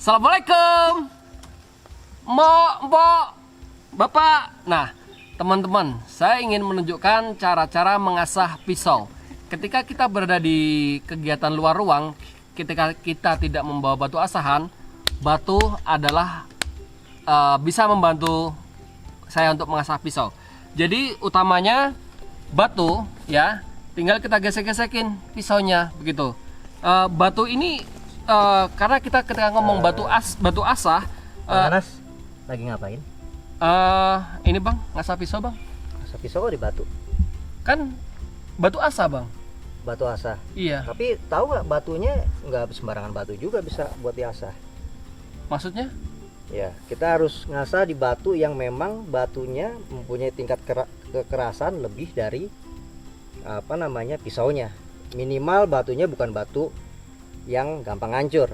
Assalamualaikum, Mbok, Bapak. Nah, teman-teman, saya ingin menunjukkan cara-cara mengasah pisau. Ketika kita berada di kegiatan luar ruang, ketika kita tidak membawa batu asahan, batu adalah bisa membantu saya untuk mengasah pisau. Jadi utamanya batu ya, tinggal kita gesek-gesekin pisaunya begitu. Batu ini karena kita ketika ngomong batu asah, Anas lagi ngapain? ini bang, ngasah pisau bang. Asah pisau kok di batu? Kan batu asah bang. Batu asah. Iya. Tapi tahu nggak, batunya nggak sembarangan batu juga bisa buat diasah. Maksudnya? Ya, kita harus ngasah di batu yang memang batunya mempunyai tingkat kekerasan lebih dari pisaunya. Minimal batunya bukan batu yang gampang hancur.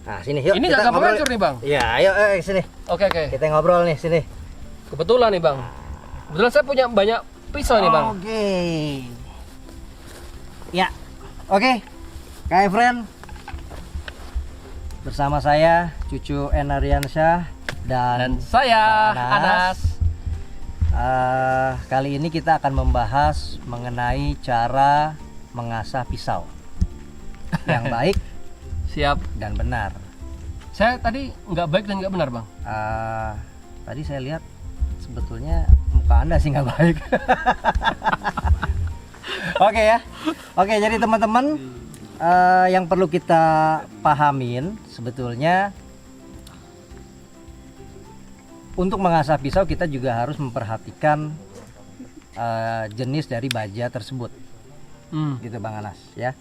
Nah, sini yuk. Ini kita nggak gampang ngobrol. hancur nih bang. Iya, ayo sini. Oke. Kita ngobrol nih sini. Kebetulan nih bang. Kebetulan saya punya banyak pisau nih bang. Oke. Ya. Oke. Kak Efren. Bersama saya Cucu Enariansyah Dan saya Anas. Kali ini kita akan membahas mengenai cara mengasah pisau yang baik Siap. dan benar. Saya tadi nggak baik dan nggak benar bang. Tadi saya lihat sebetulnya muka Anda sih nggak baik. Oke ya. Oke, jadi teman-teman, yang perlu kita pahamin sebetulnya untuk mengasah pisau kita juga harus memperhatikan jenis dari baja tersebut. Gitu Bang Anas ya.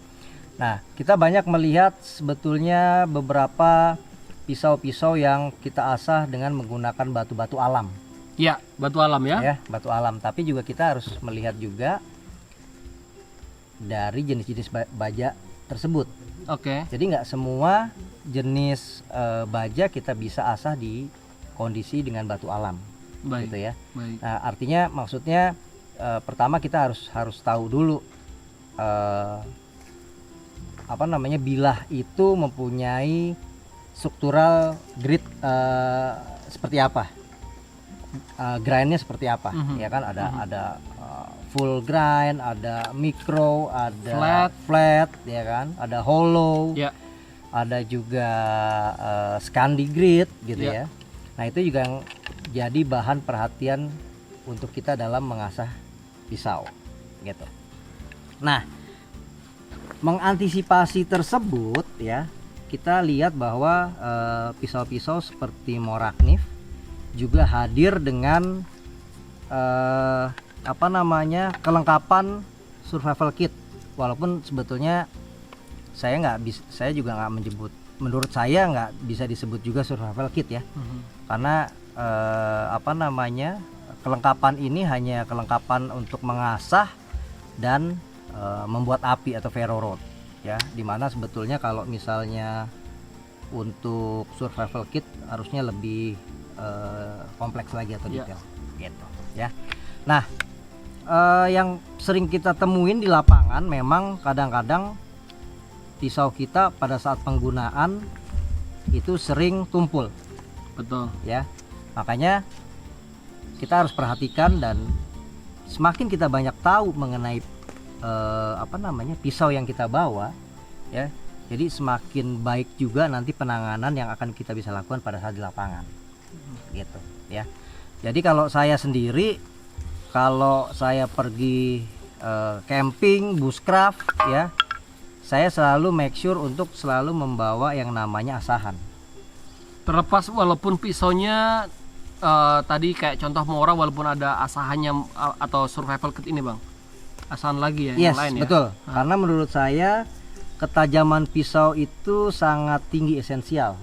Nah, kita banyak melihat sebetulnya beberapa pisau-pisau yang kita asah dengan menggunakan batu-batu alam. Ya, batu alam ya. Ya, batu alam. Tapi juga kita harus melihat juga dari jenis-jenis baja tersebut. Oke. Jadi nggak semua jenis baja kita bisa asah di kondisi dengan batu alam. Baik. Gitu ya. Baik. Nah, artinya maksudnya pertama kita harus tahu dulu bilah itu mempunyai struktural grid seperti apa, grindnya seperti apa, ya kan ada full grind, ada micro, ada flat, ya kan, ada hollow, Ya. ada juga Scandi grid gitu Ya. ya. Nah, itu juga yang jadi bahan perhatian untuk kita dalam mengasah pisau gitu. Nah, mengantisipasi tersebut ya, kita lihat bahwa pisau-pisau seperti Morakniv juga hadir dengan kelengkapan survival kit. Walaupun sebetulnya saya juga nggak menyebut, menurut saya nggak bisa disebut juga survival kit ya. Karena kelengkapan ini hanya kelengkapan untuk mengasah dan membuat api atau ferro rod ya, dimana sebetulnya kalau misalnya untuk survival kit harusnya lebih kompleks lagi atau detail gitu ya. Nah, yang sering kita temuin di lapangan memang kadang-kadang pisau kita pada saat penggunaan itu sering tumpul. Betul. Ya, makanya kita harus perhatikan, dan semakin kita banyak tahu mengenai pisau yang kita bawa ya, jadi semakin baik juga nanti penanganan yang akan kita bisa lakukan pada saat di lapangan gitu ya. Jadi kalau saya sendiri, kalau saya pergi camping, bushcraft ya, saya selalu make sure untuk selalu membawa yang namanya asahan. Terlepas walaupun pisaunya tadi kayak contoh Mora, walaupun ada asahannya atau survival kit ini bang, asahan lagi ya. Yes, yang lain betul. Ya. Karena menurut saya ketajaman pisau itu sangat tinggi, esensial.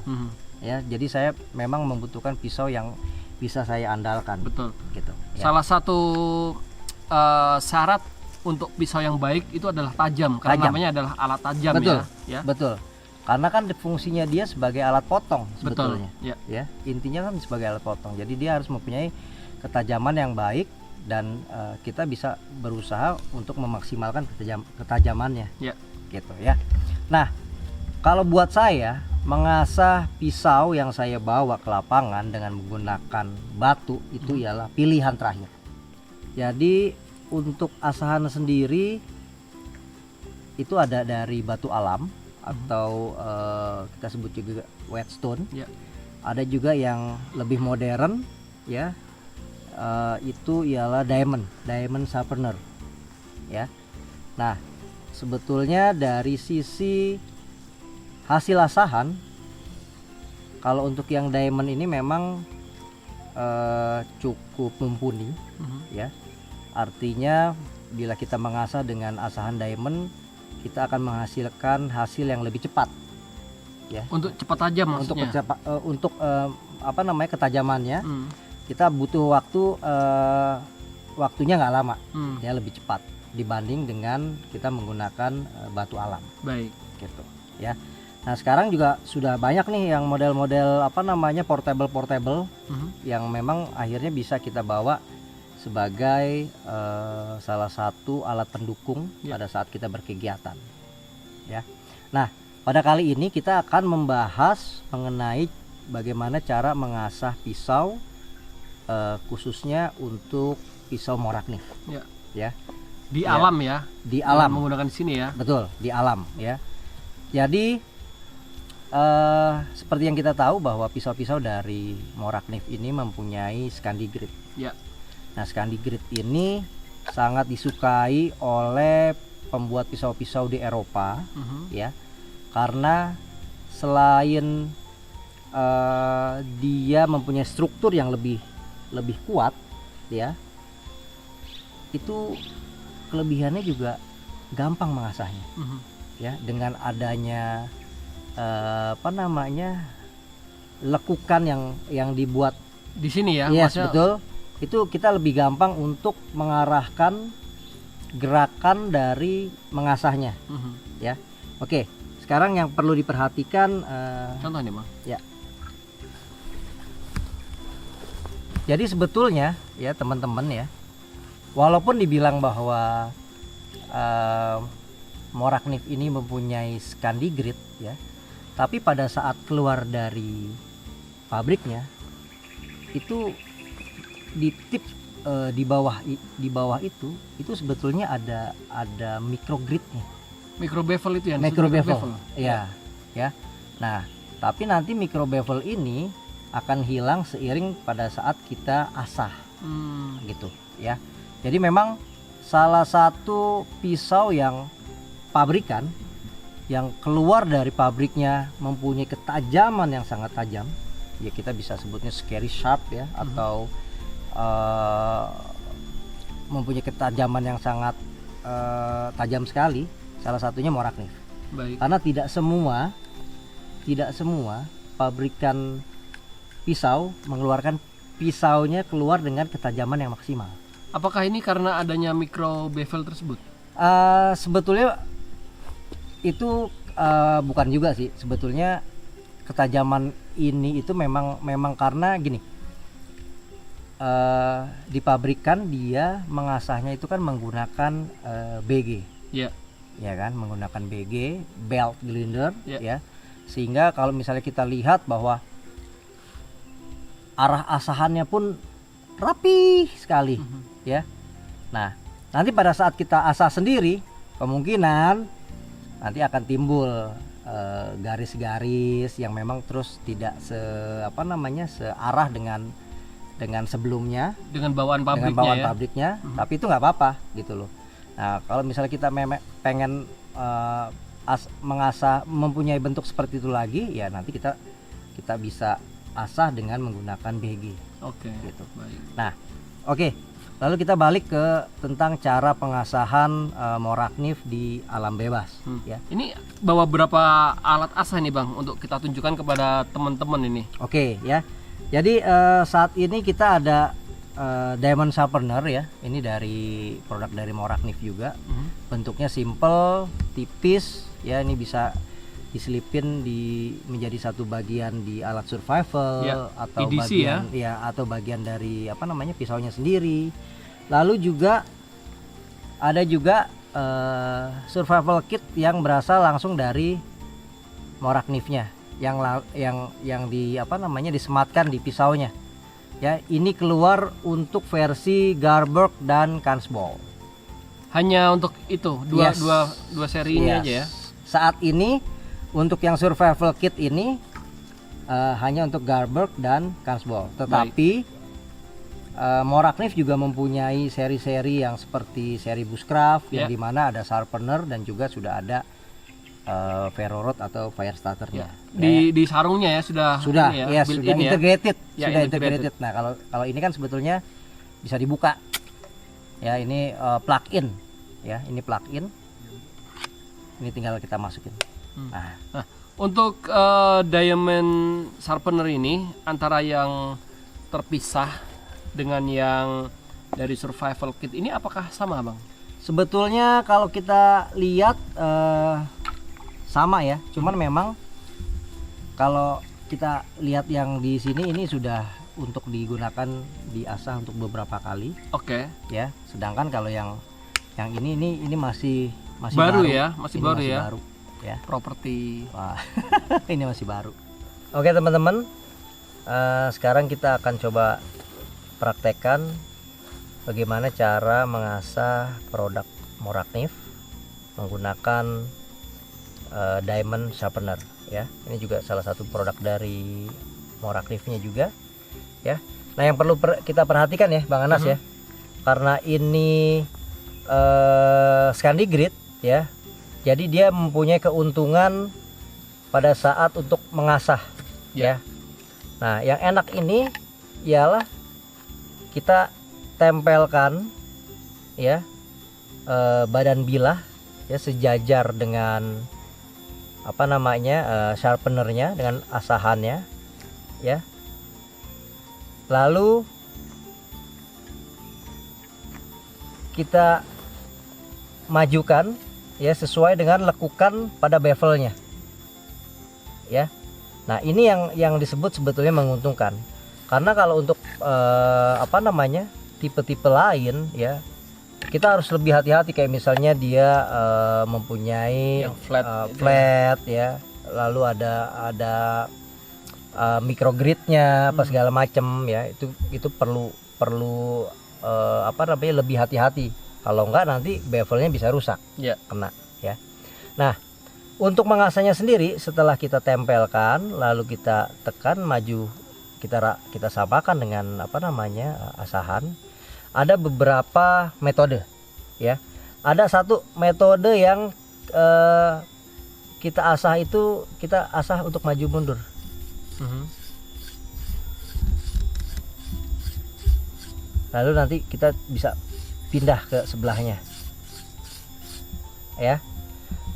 Ya, jadi saya memang membutuhkan pisau yang bisa saya andalkan. Betul. Gitu. Ya. Salah satu syarat untuk pisau yang baik itu adalah tajam, karena namanya adalah alat tajam. Betul. Ya. Betul. Karena kan fungsinya dia sebagai alat potong sebetulnya. Betul. Ya, intinya kan sebagai alat potong. Jadi dia harus mempunyai ketajaman yang baik, dan kita bisa berusaha untuk memaksimalkan ketajamannya. Ya. Gitu ya. Nah, kalau buat saya mengasah pisau yang saya bawa ke lapangan dengan menggunakan batu itu ialah pilihan terakhir. Jadi untuk asahan sendiri itu ada dari batu alam atau kita sebut juga whetstone. Ya. Ada juga yang lebih modern ya, itu ialah diamond sharpener ya. Nah sebetulnya dari sisi hasil asahan, kalau untuk yang diamond ini memang cukup mumpuni ya. Artinya bila kita mengasah dengan asahan diamond, kita akan menghasilkan hasil yang lebih cepat ya. Untuk cepat tajam maksudnya. Untuk ketajamannya kita butuh waktunya nggak lama ya, lebih cepat dibanding dengan kita menggunakan batu alam. Baik. Gitu ya. Nah sekarang juga sudah banyak nih yang model-model portable yang memang akhirnya bisa kita bawa sebagai salah satu alat pendukung pada saat kita berkegiatan ya. Nah pada kali ini kita akan membahas mengenai bagaimana cara mengasah pisau, khususnya untuk pisau Morakniv ya. Di alam ya. Di alam menggunakan di sini ya. Betul, di alam ya. Jadi seperti yang kita tahu bahwa pisau-pisau dari Morakniv ini mempunyai Scandi Grit ya. Nah Scandi Grit ini sangat disukai oleh pembuat pisau-pisau di Eropa ya, karena selain dia mempunyai struktur yang lebih kuat ya, itu kelebihannya juga gampang mengasahnya ya, dengan adanya lekukan yang dibuat di sini ya. Yes, betul. Itu kita lebih gampang untuk mengarahkan gerakan dari mengasahnya ya. Oke, sekarang yang perlu diperhatikan contoh nih Bang ya. Jadi sebetulnya ya teman-teman ya, walaupun dibilang bahwa Morakniv ini mempunyai Scandi Grit ya, tapi pada saat keluar dari pabriknya itu di tip di bawah itu sebetulnya ada micro gritnya. Micro bevel itu ya. Micro bevel. Ya. Nah, tapi nanti micro bevel ini akan hilang seiring pada saat kita asah. Gitu ya. Jadi memang salah satu pisau yang pabrikan yang keluar dari pabriknya mempunyai ketajaman yang sangat tajam, ya kita bisa sebutnya scary sharp ya, atau mempunyai ketajaman yang sangat tajam sekali. Salah satunya Morakniv. Baik. Karena tidak semua pabrikan pisau mengeluarkan pisaunya keluar dengan ketajaman yang maksimal. Apakah ini karena adanya micro bevel tersebut? Sebetulnya itu bukan juga sih. Sebetulnya ketajaman ini itu memang karena gini. Dipabrikan dia mengasahnya itu kan menggunakan BG. Ya. Ya kan, menggunakan BG, belt grinder ya. Sehingga kalau misalnya kita lihat bahwa arah asahannya pun rapi sekali ya. Nah, nanti pada saat kita asah sendiri kemungkinan nanti akan timbul garis-garis yang memang terus tidak searah dengan sebelumnya, dengan bawaan pabriknya, tapi itu nggak apa-apa gitu loh. Nah kalau misalnya kita pengen mengasah mempunyai bentuk seperti itu lagi, ya nanti kita bisa asah dengan menggunakan BG. Oke. Gitu. Baik. Nah, oke. Lalu kita balik ke tentang cara pengasahan Morakniv di alam bebas. Ya. Ini bawa berapa alat asah nih Bang untuk kita tunjukkan kepada teman-teman ini? Oke ya. Jadi saat ini kita ada diamond sharpener ya. Ini dari produk dari Morakniv juga. Bentuknya simple, tipis ya. Ini bisa diselipin menjadi satu bagian di alat survival ya, atau EDC bagian ya, atau bagian dari pisaunya sendiri. Lalu juga ada juga survival kit yang berasal langsung dari Moraknivnya yang di apa namanya disematkan di pisaunya. Ya, ini keluar untuk versi Garberg dan Kansball. Hanya untuk itu dua Yes. dua seri ini Yes. aja ya. Saat ini untuk yang survival kit ini hanya untuk Garberg dan Kansball. Tetapi Morakniv juga mempunyai seri-seri yang seperti seri Bushcraft yang Ya. dimana ada sharpener dan juga sudah ada ferro rod atau fire starternya. Di sarungnya ya sudah ini ya, Yes, built sudah in ya. integrated, Ya, sudah integrated. integrated. Nah, kalau ini kan sebetulnya bisa dibuka. Ya, ini plug-in. Ya, ini plug-in. Ini tinggal kita masukin. Nah, Nah, untuk diamond sharpener ini antara yang terpisah dengan yang dari survival kit ini apakah sama, Bang? sebetulnya kalau kita lihat sama ya, cuman memang kalau kita lihat yang di sini ini sudah untuk digunakan diasah untuk beberapa kali Oke. ya. Sedangkan kalau yang ini masih Baru ya, masih Ini baru masih ya. baru ya. Properti. Wah, ini masih baru. Oke teman-teman, sekarang kita akan coba praktekkan bagaimana cara mengasah produk Morakniv menggunakan diamond sharpener ya. Ini juga salah satu produk dari Moraknivnya juga ya. Nah, yang perlu kita perhatikan ya Bang Anas ya, karena ini Scandigrid ya, jadi dia mempunyai keuntungan pada saat untuk mengasah ya. Nah, yang enak ini ialah kita tempelkan ya badan bilah ya sejajar dengan apa namanya sharpenernya dengan asahannya ya. Lalu kita majukan ya sesuai dengan lekukan pada bevelnya ya. Nah, ini yang disebut sebetulnya menguntungkan, karena kalau untuk apa namanya tipe-tipe lain ya, kita harus lebih hati-hati. Kayak misalnya dia mempunyai Yang flat itu flat ya, lalu ada microgridnya apa segala macam ya, itu perlu apa namanya lebih hati-hati. Kalau enggak nanti bevelnya bisa rusak, Ya. kena ya. Nah, untuk mengasahnya sendiri setelah kita tempelkan lalu kita tekan maju, kita samakan dengan apa namanya asahan. Ada beberapa metode ya. Ada satu metode yang kita asah itu kita asah untuk maju mundur. Lalu nanti kita bisa pindah ke sebelahnya ya.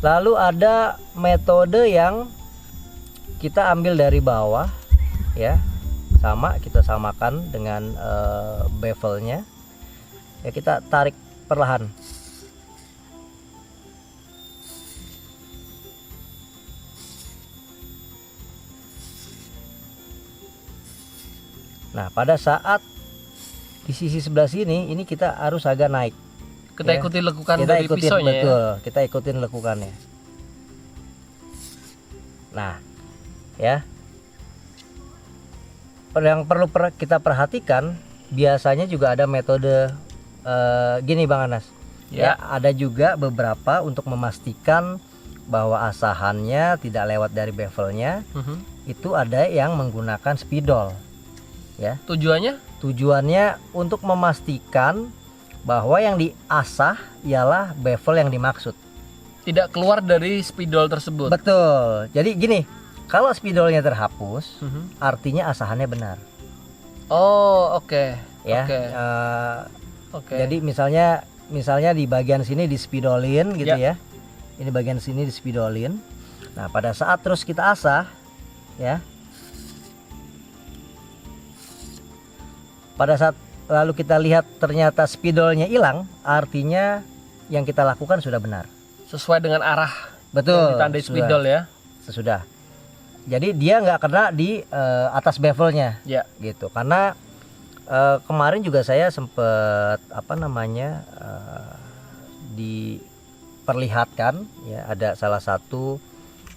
Lalu ada metode yang kita ambil dari bawah ya, sama kita samakan dengan bevelnya ya, kita tarik perlahan. Nah, pada saat di sisi sebelah sini ini kita harus agak naik. Kita Ya. ikuti lekukan Kita dari ikutin pisaunya ya. betul, kita ikutin lekukannya. Nah, ya. Yang perlu kita perhatikan, biasanya juga ada metode gini Bang Anas. Ya, ada juga beberapa untuk memastikan bahwa asahannya tidak lewat dari bevelnya. Itu ada yang menggunakan spidol. Ya. Tujuannya? Tujuannya untuk memastikan bahwa yang diasah ialah bevel yang dimaksud. Tidak keluar dari spidol tersebut. Betul. Jadi gini, kalau spidolnya terhapus, artinya asahannya benar. Oh, oke. Ya. Oke. Oke. Jadi misalnya di bagian sini dispidolin gitu ya. Ini bagian sini dispidolin. Nah, pada saat terus kita asah ya. Pada saat lalu kita lihat ternyata spidolnya hilang, artinya yang kita lakukan sudah benar. Sesuai dengan arah Betul. yang ditandai spidol ya. Sesudah. Jadi dia nggak kena di atas bevelnya. Ya. Gitu. Karena kemarin juga saya sempet apa namanya diperlihatkan ya, ada salah satu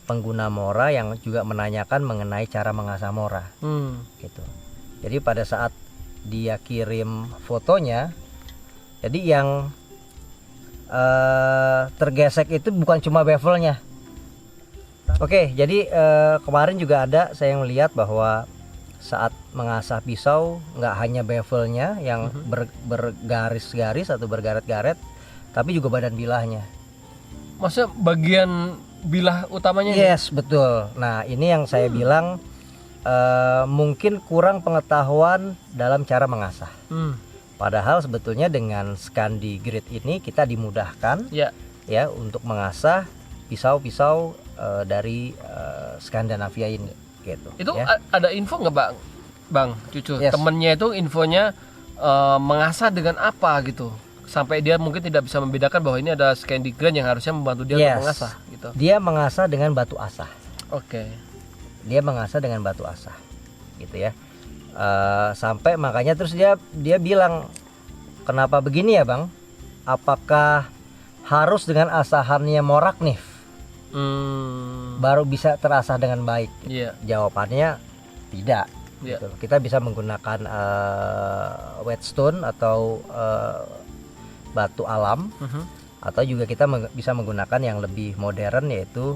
pengguna Mora yang juga menanyakan mengenai cara mengasah Mora gitu. Jadi pada saat dia kirim fotonya, jadi yang tergesek itu bukan cuma bevelnya. Oke, jadi kemarin juga ada saya melihat bahwa saat mengasah pisau nggak hanya bevelnya yang bergaris-garis atau bergaret-garet, tapi juga badan bilahnya. Maksudnya bagian bilah utamanya? Yes, betul. Nah, ini yang saya bilang mungkin kurang pengetahuan dalam cara mengasah. Padahal sebetulnya dengan Scandi Grid ini kita dimudahkan ya untuk mengasah pisau-pisau dari Skandinavia ini gitu. Itu ya. Ada info nggak Bang Cucu? Yes. Temennya itu infonya mengasah dengan apa gitu? Sampai dia mungkin tidak bisa membedakan bahwa ini ada Scandi Grid yang harusnya membantu dia untuk mengasah gitu. Dia mengasah dengan batu asah. Oke. Dia mengasah dengan batu asah gitu ya. Sampai makanya terus dia bilang, kenapa begini ya Bang? Apakah harus dengan asahannya Moraknif baru bisa terasah dengan baik? Jawabannya tidak. Gitu. Kita bisa menggunakan whetstone atau batu alam, atau juga kita bisa menggunakan yang lebih modern yaitu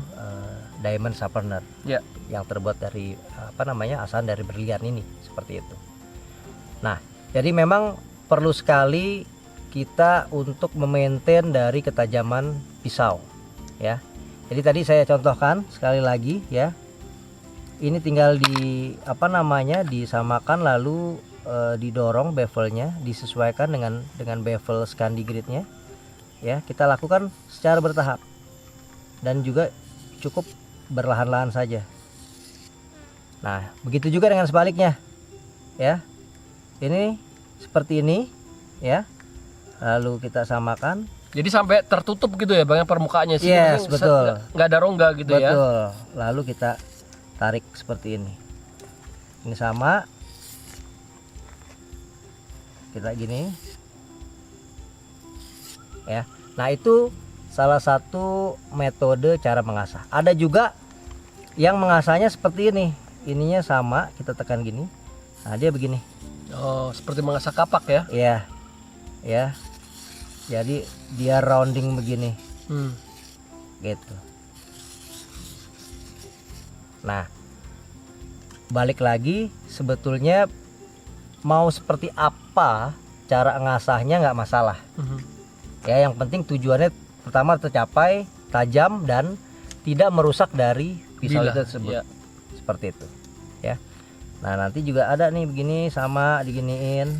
diamond sharpener yang terbuat dari asahan dari berlian ini, seperti itu. Nah, jadi memang perlu sekali kita untuk memaintain dari ketajaman pisau ya. Jadi tadi saya contohkan sekali lagi ya. Ini tinggal disamakan lalu didorong bevelnya, disesuaikan dengan bevel Scandi Grid-nya. Ya, kita lakukan secara bertahap dan juga cukup berlahan-lahan saja. Nah, begitu juga dengan sebaliknya. Ya. Ini seperti ini ya. Lalu kita samakan. Jadi sampai tertutup gitu ya Bang, permukaannya sih. Yes, betul. Nggak ada rongga gitu ya. Betul. Lalu kita tarik seperti ini. Ini sama. Kita gini. Ya. Nah, itu salah satu metode cara mengasah. Ada juga yang mengasahnya seperti ini. Ininya sama, kita tekan gini. Nah, dia begini. Oh, seperti mengasah kapak ya? Iya. Ya. Jadi dia rounding begini. Gitu. Nah, balik lagi, sebetulnya mau seperti apa cara ngasahnya nggak masalah. Ya, yang penting tujuannya pertama tercapai, tajam dan tidak merusak dari pisau itu tersebut. Seperti itu ya. Nah, nanti juga ada nih begini, sama diginiin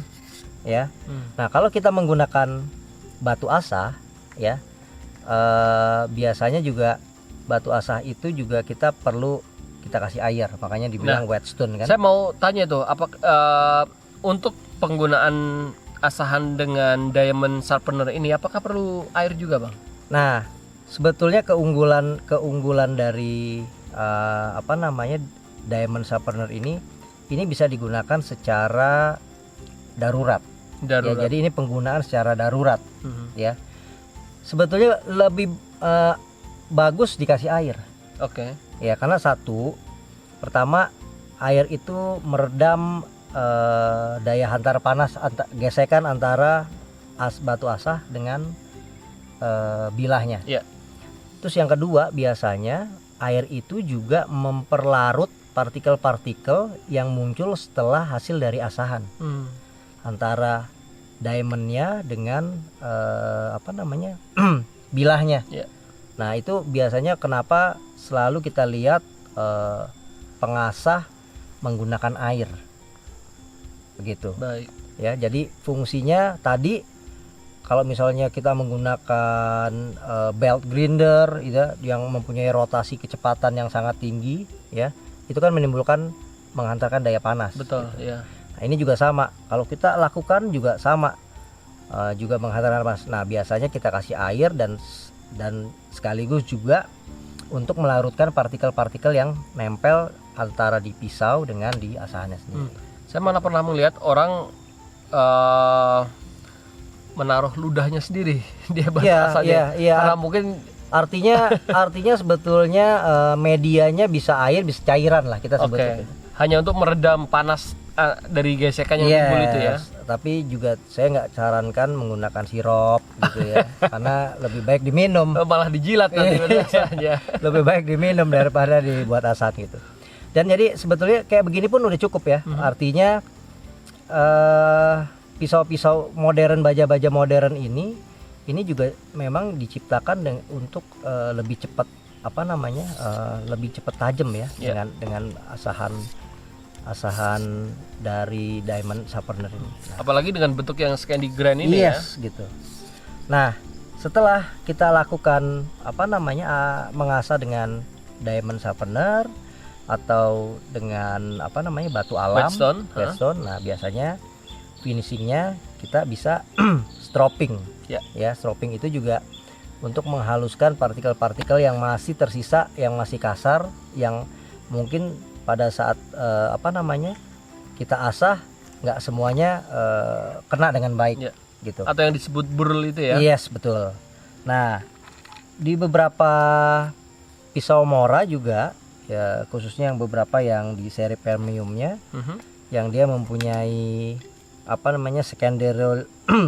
ya. Nah, kalau kita menggunakan batu asah ya, biasanya juga batu asah itu juga kita perlu kita kasih air, makanya dibilang whetstone kan. Saya mau tanya tuh, apa untuk penggunaan asahan dengan diamond sharpener ini apakah perlu air juga Bang? Nah, sebetulnya keunggulan dari diamond sharpener ini bisa digunakan secara darurat. Ya, jadi ini penggunaan secara darurat ya. Sebetulnya lebih bagus dikasih air. Oke. Ya, karena pertama air itu meredam daya hantar panas, gesekan antara batu asah dengan bilahnya. Terus yang kedua, biasanya air itu juga memperlarut partikel-partikel yang muncul setelah hasil dari asahan antara diamondnya dengan bilahnya. Nah, itu biasanya kenapa selalu kita lihat pengasah menggunakan air, begitu. Baik. Ya, jadi fungsinya tadi kalau misalnya kita menggunakan belt grinder ya, yang mempunyai rotasi kecepatan yang sangat tinggi ya, itu kan menimbulkan menghantarkan daya panas. Betul. Gitu. Ya. Nah, ini juga sama. Kalau kita lakukan juga sama, juga menghantarkan panas. Nah, biasanya kita kasih air dan sekaligus juga untuk melarutkan partikel-partikel yang nempel antara di pisau dengan di asahannya sendiri. Saya malah pernah melihat orang menaruh ludahnya sendiri dia batu asahnya. Karena mungkin artinya sebetulnya medianya bisa air, bisa cairan lah kita sebut Oke. itu. Hanya untuk meredam panas dari gesekan yang timbul itu ya. Tapi juga saya nggak sarankan menggunakan sirup gitu ya, karena lebih baik diminum. Malah dijilat nanti biasanya. Lebih baik diminum daripada dibuat asat gitu. Dan jadi sebetulnya kayak begini pun udah cukup ya. Artinya pisau-pisau modern, baja-baja modern ini juga memang diciptakan untuk lebih cepat lebih cepat tajam ya, dengan asahan dari diamond sharpener ini. Apalagi dengan bentuk yang Scandi Grand ini gitu. Nah, setelah kita lakukan mengasah dengan diamond sharpener atau dengan batu alam, whetstone. Nah, biasanya finishingnya kita bisa stropping. Ya, stropping itu juga untuk menghaluskan partikel-partikel yang masih tersisa, yang masih kasar, yang mungkin pada saat kita asah nggak semuanya kena dengan baik gitu. Atau yang disebut burl itu ya. Yes, betul. Nah, di beberapa pisau Mora juga ya, khususnya yang beberapa yang di seri premiumnya, yang dia mempunyai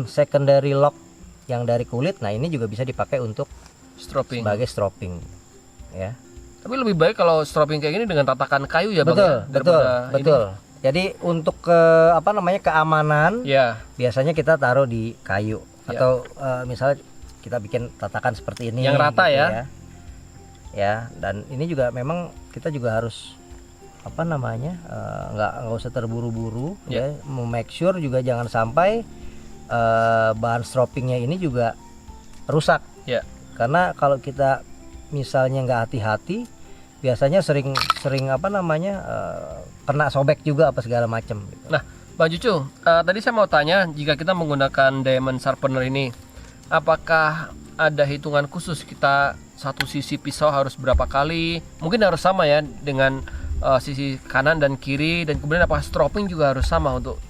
secondary lock yang dari kulit. Nah, ini juga bisa dipakai untuk sebagai stropping ya. Tapi lebih baik kalau stropping kayak gini dengan tatakan kayu ya, betul, Bang. Betul. Jadi untuk keamanan, biasanya kita taruh di kayu atau misalnya kita bikin tatakan seperti ini yang rata gitu ya. Ya, dan ini juga memang kita juga harus nggak usah terburu-buru ya, make sure juga jangan sampai bahan stroppingnya ini juga rusak. Karena kalau kita misalnya nggak hati-hati, biasanya sering kena sobek juga apa segala macam gitu. Nah, Bang Cucu, tadi saya mau tanya, jika kita menggunakan diamond sharpener ini, apakah ada hitungan khusus kita satu sisi pisau harus berapa kali? Mungkin harus sama ya dengan sisi kanan dan kiri, dan kemudian apakah stropping juga harus sama untuk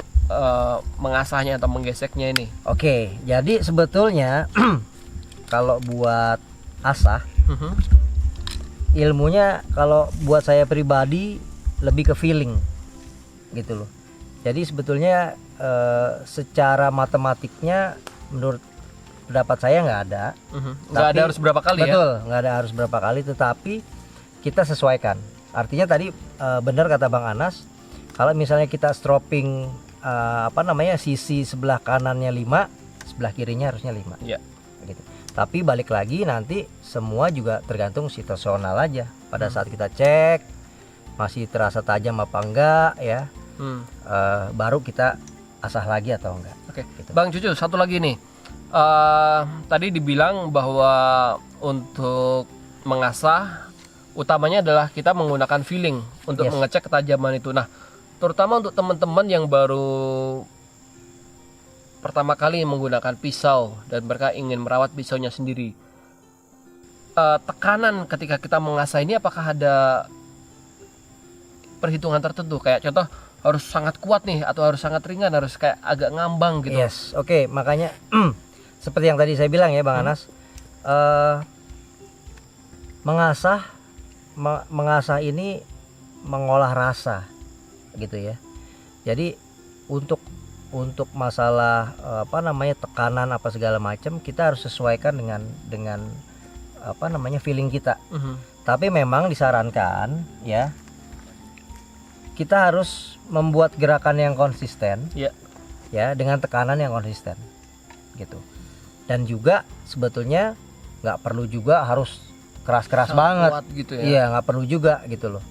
mengasahnya atau menggeseknya ini? Oke, jadi sebetulnya kalau buat asah, ilmunya kalau buat saya pribadi lebih ke feeling gitu loh. Jadi sebetulnya secara matematiknya menurut pendapat saya nggak ada. Nggak ada harus berapa kali. Betul, nggak ada harus berapa kali, tetapi kita sesuaikan. Artinya tadi benar kata Bang Anas, kalau misalnya kita stropping sisi sebelah kanannya 5, sebelah kirinya harusnya 5. Gitu. Tapi balik lagi nanti semua juga tergantung situasional aja. Pada saat kita cek masih terasa tajam apa enggak ya, baru kita asah lagi atau enggak. Gitu. Bang Cucu, satu lagi nih, tadi dibilang bahwa untuk mengasah utamanya adalah kita menggunakan feeling untuk mengecek ketajaman itu. Nah, terutama untuk teman-teman yang baru pertama kali menggunakan pisau dan mereka ingin merawat pisaunya sendiri, tekanan ketika kita mengasah ini apakah ada perhitungan tertentu? Kayak contoh harus sangat kuat nih, atau harus sangat ringan, harus kayak agak ngambang gitu? Oke, makanya seperti yang tadi saya bilang ya Bang Anas, mengasah ini mengolah rasa gitu ya. Jadi untuk masalah tekanan apa segala macam, kita harus sesuaikan dengan feeling kita. Tapi memang disarankan ya, kita harus membuat gerakan yang konsisten ya, dengan tekanan yang konsisten gitu. Dan juga sebetulnya nggak perlu juga harus keras-keras banget gitu ya. Iya, nggak perlu juga gitu loh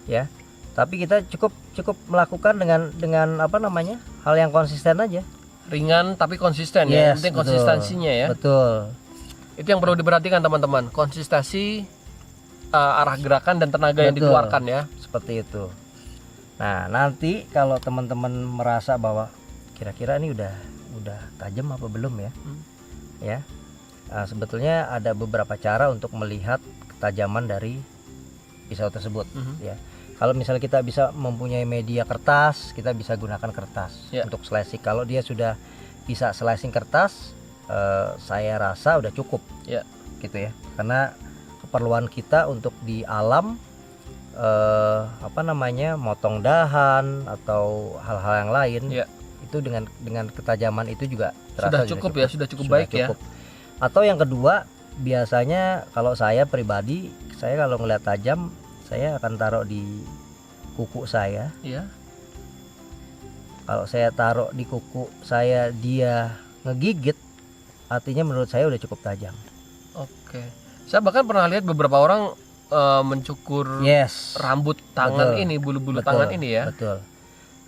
ya. Tapi kita cukup melakukan dengan hal yang konsisten aja. Ringan tapi konsisten ya. Penting konsistensinya ya. Betul. Itu yang perlu diperhatikan teman-teman. Konsistensi arah gerakan dan tenaga yang dikeluarkan ya. Seperti itu. Nah, nanti kalau teman-teman merasa bahwa kira-kira ini udah tajam apa belum ya? Ya. Nah, sebetulnya ada beberapa cara untuk melihat ketajaman dari pisau tersebut ya. Kalau misalnya kita bisa mempunyai media kertas, kita bisa gunakan kertas untuk slashing. Kalau dia sudah bisa slashing kertas, saya rasa udah cukup gitu ya, karena keperluan kita untuk di alam motong dahan atau hal-hal yang lain Ya. itu dengan ketajaman itu juga Sudah terasa cukup ya, sudah cukup baik ya. Atau yang kedua, biasanya kalau saya pribadi, saya kalau ngeliat tajam, saya akan taruh di kuku saya. Iya. Kalau saya taruh di kuku saya dia ngegigit, artinya menurut saya udah cukup tajam. Oke. Saya bahkan pernah lihat beberapa orang mencukur Yes. rambut tangan Betul. ini, bulu-bulu Betul, tangan ini ya. Betul.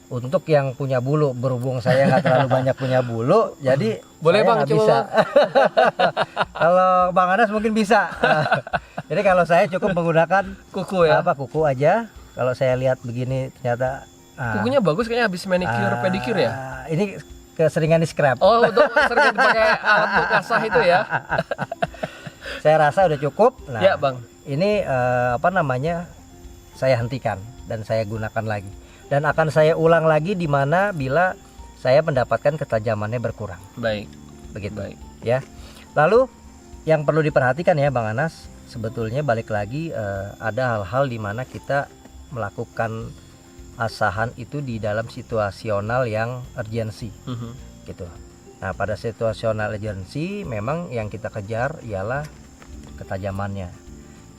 Untuk yang punya bulu, berhubung saya nggak terlalu banyak punya bulu, jadi Boleh saya Bang, nggak coba bisa. Bang. Kalau Bang Anas mungkin bisa. Jadi kalau saya cukup menggunakan Kuku ya. kuku aja. Kalau saya lihat begini ternyata Kukunya bagus kayaknya habis manicure pedicure ya. Ini keseringan di scrap. Oh, untuk sering dipakai alat untuk ngasah itu ya. Saya rasa udah cukup. Nah, Ya, Bang. ini saya hentikan dan saya gunakan lagi. Dan akan saya ulang lagi di mana bila saya mendapatkan ketajamannya berkurang. Baik. Begitu. Baik. Ya. Lalu yang perlu diperhatikan ya Bang Anas, sebetulnya balik lagi ada hal-hal di mana kita melakukan asahan itu di dalam situasional yang urgensi gitu. Nah, pada situasional urgensi memang yang kita kejar ialah ketajamannya.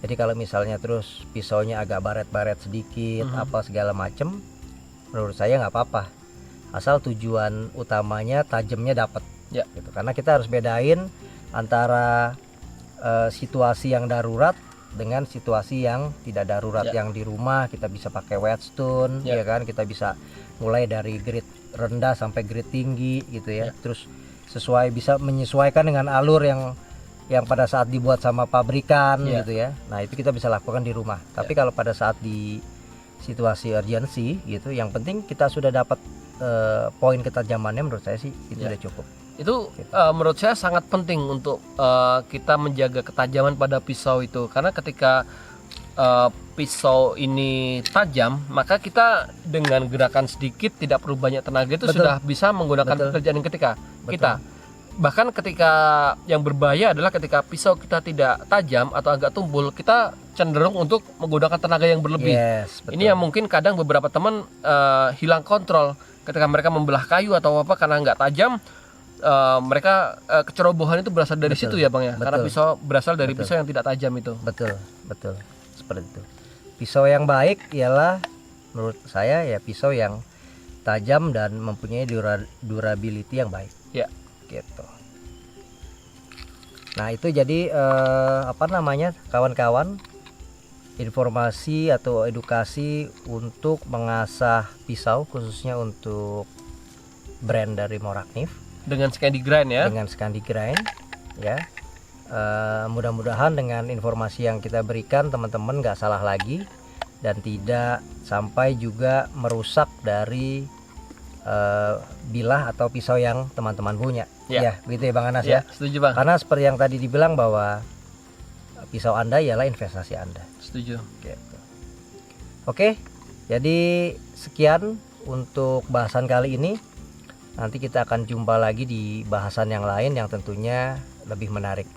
Jadi kalau misalnya terus pisaunya agak baret-baret sedikit apa segala macem, menurut saya nggak apa-apa, asal tujuan utamanya tajamnya dapat. Ya. Gitu. Karena kita harus bedain antara situasi yang darurat dengan situasi yang tidak darurat. Ya. Yang di rumah kita bisa pakai whetstone, Ya. ya kan, kita bisa mulai dari grade rendah sampai grade tinggi gitu ya. Ya. Terus bisa menyesuaikan dengan alur yang pada saat dibuat sama pabrikan Ya. gitu ya. Nah, itu kita bisa lakukan di rumah. Tapi kalau pada saat di situasi urgensi gitu, yang penting kita sudah dapat poin ketajamannya, menurut saya sih itu Ya. udah cukup. Itu menurut saya sangat penting untuk kita menjaga ketajaman pada pisau itu, karena ketika pisau ini tajam, maka kita dengan gerakan sedikit tidak perlu banyak tenaga itu Betul. sudah bisa menggunakan Betul. pekerjaan yang Betul. kita. Bahkan ketika yang berbahaya adalah ketika pisau kita tidak tajam atau agak tumpul, kita cenderung untuk menggunakan tenaga yang berlebih. Yes, betul. Ini yang mungkin kadang beberapa teman hilang kontrol ketika mereka membelah kayu atau apa karena nggak tajam. Mereka kecerobohan itu berasal dari Betul. situ ya Bang ya. Karena Betul. pisau berasal dari Betul. pisau yang tidak tajam itu. Betul, seperti itu. Pisau yang baik ialah menurut saya ya pisau yang tajam dan mempunyai durability yang baik. Ya. Gitu. Nah, itu jadi kawan-kawan, informasi atau edukasi untuk mengasah pisau, khususnya untuk brand dari Moraknif Dengan Scandi Grind ya. dengan Scandi Grind ya. Mudah-mudahan dengan informasi yang kita berikan teman-teman nggak salah lagi dan tidak sampai juga merusak dari bilah atau pisau yang teman-teman punya. Ya. Begitu ya Bang Anas Ya, ya. setuju Bang. Karena seperti yang tadi dibilang bahwa pisau Anda ialah investasi Anda. Setuju. Gitu. Oke, jadi sekian untuk bahasan kali ini. Nanti kita akan jumpa lagi di bahasan yang lain yang tentunya lebih menarik.